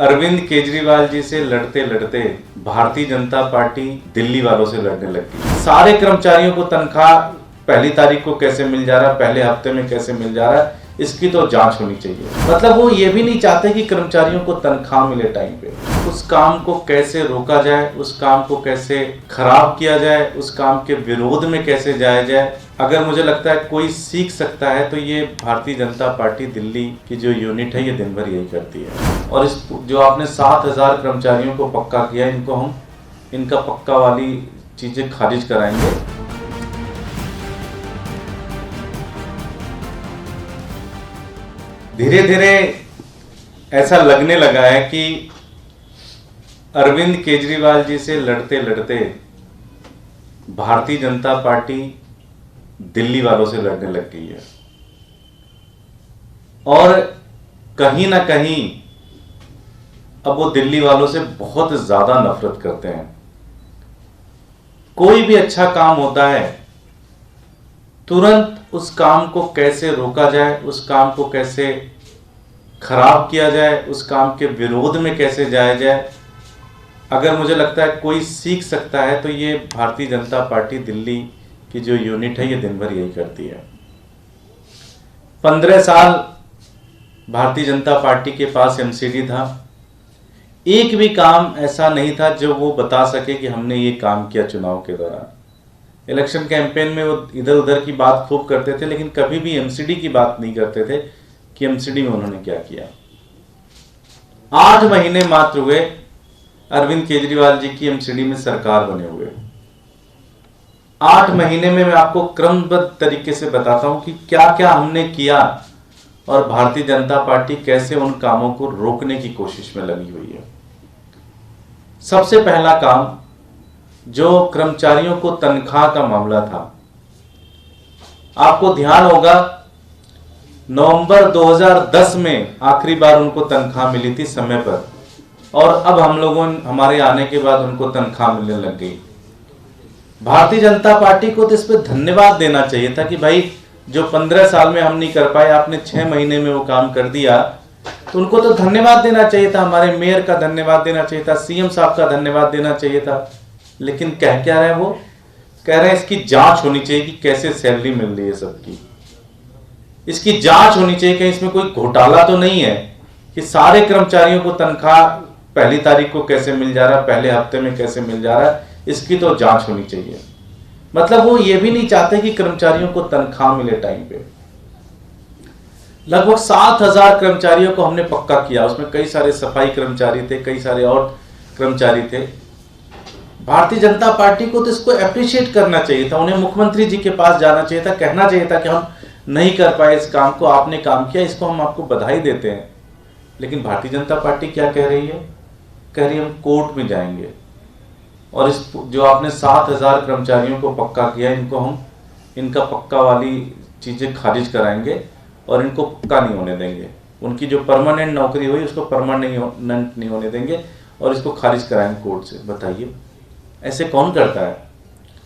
अरविंद केजरीवाल जी से लड़ते लड़ते भारतीय जनता पार्टी दिल्ली वालों से लड़ने लग गई। सारे कर्मचारियों को तनख्वाह पहली तारीख को कैसे मिल जा रहा है, पहले हफ्ते में कैसे मिल जा रहा है, इसकी तो जांच होनी चाहिए। मतलब वो ये भी नहीं चाहते कि कर्मचारियों को तनख्वाह मिले टाइम पे। उस काम को कैसे रोका जाए, उस काम को कैसे खराब किया जाए, उस काम के विरोध में कैसे जाया जाए। अगर मुझे लगता है कोई सीख सकता है तो ये भारतीय जनता पार्टी दिल्ली की जो यूनिट है ये दिन भर यही करती है। और इस जो आपने 7,000 कर्मचारियों को पक्का किया, इनको हम इनका पक्का वाली चीजें खारिज कराएंगे। धीरे धीरे ऐसा लगने लगा है कि अरविंद केजरीवाल जी से लड़ते लड़ते भारतीय जनता पार्टी दिल्ली वालों से लड़ने लग गई है। और कहीं ना कहीं अब वो दिल्ली वालों से बहुत ज्यादा नफरत करते हैं। कोई भी अच्छा काम होता है, तुरंत उस काम को कैसे रोका जाए, उस काम को कैसे खराब किया जाए, उस काम के विरोध में कैसे जाया जाए। अगर मुझे लगता है कोई सीख सकता है तो ये भारतीय जनता पार्टी दिल्ली की जो यूनिट है ये दिन भर यही करती है। 15 साल भारतीय जनता पार्टी के पास एमसीडी था, एक भी काम ऐसा नहीं था जो वो बता सके कि हमने ये काम किया चुनाव के दौरान। इलेक्शन कैंपेन में वो इधर उधर की बात खूब करते थे, लेकिन कभी भी एमसीडी की बात नहीं करते थे कि एमसीडी में उन्होंने क्या किया। 8 महीने मात्र हुए अरविंद केजरीवाल जी की एमसीडी में सरकार बने हुए। 8 महीने में मैं आपको क्रमबद्ध तरीके से बताता हूं कि क्या क्या हमने किया और भारतीय जनता पार्टी कैसे उन कामों को रोकने की कोशिश में लगी हुई है। सबसे पहला काम जो कर्मचारियों को तनख्वाह का मामला था, आपको ध्यान होगा नवंबर 2010 में आखिरी बार उनको तनख्वाह मिली थी समय पर, और अब हम लोगों हमारे आने के बाद उनको तनख्वाह मिलने लग गई। भारतीय जनता पार्टी को तो इस पर धन्यवाद देना चाहिए था कि भाई जो 15 साल में हम नहीं कर पाए, आपने 6 महीने में वो काम कर दिया, तो उनको तो धन्यवाद देना चाहिए था। हमारे मेयर का धन्यवाद देना चाहिए था, सीएम साहब का धन्यवाद देना चाहिए था। लेकिन कह क्या रहे हैं, वो कह रहे हैं इसकी जांच होनी चाहिए कि कैसे सैलरी मिल रही है सबकी। इसकी जांच होनी चाहिए कि इसमें कोई घोटाला तो नहीं है कि सारे कर्मचारियों को तनख्वाह पहली तारीख को कैसे मिल जा रहा है, पहले हफ्ते में कैसे मिल जा रहा है, इसकी तो जांच होनी चाहिए। मतलब वो ये भी नहीं चाहते कि कर्मचारियों को तनख्वाह मिले टाइम पे। लगभग 7,000 कर्मचारियों को हमने पक्का किया, उसमें कई सारे सफाई कर्मचारी थे, कई सारे और कर्मचारी थे। भारतीय जनता पार्टी को तो इसको अप्रिशिएट करना चाहिए था, उन्हें मुख्यमंत्री जी के पास जाना चाहिए था, कहना चाहिए था कि हम नहीं कर पाए इस काम को, आपने काम किया, इसको हम आपको बधाई देते हैं। लेकिन भारतीय जनता पार्टी क्या कह रही है, कह रही है हम कोर्ट में जाएंगे और इस जो आपने 7,000 कर्मचारियों को पक्का किया, इनको हम इनका पक्का वाली चीजें खारिज कराएंगे और इनको पक्का नहीं होने देंगे। उनकी जो परमानेंट नौकरी हुई उसको परमानेंट नहीं होने देंगे और इसको खारिज कराएंगे कोर्ट से। बताइए ऐसे कौन करता है?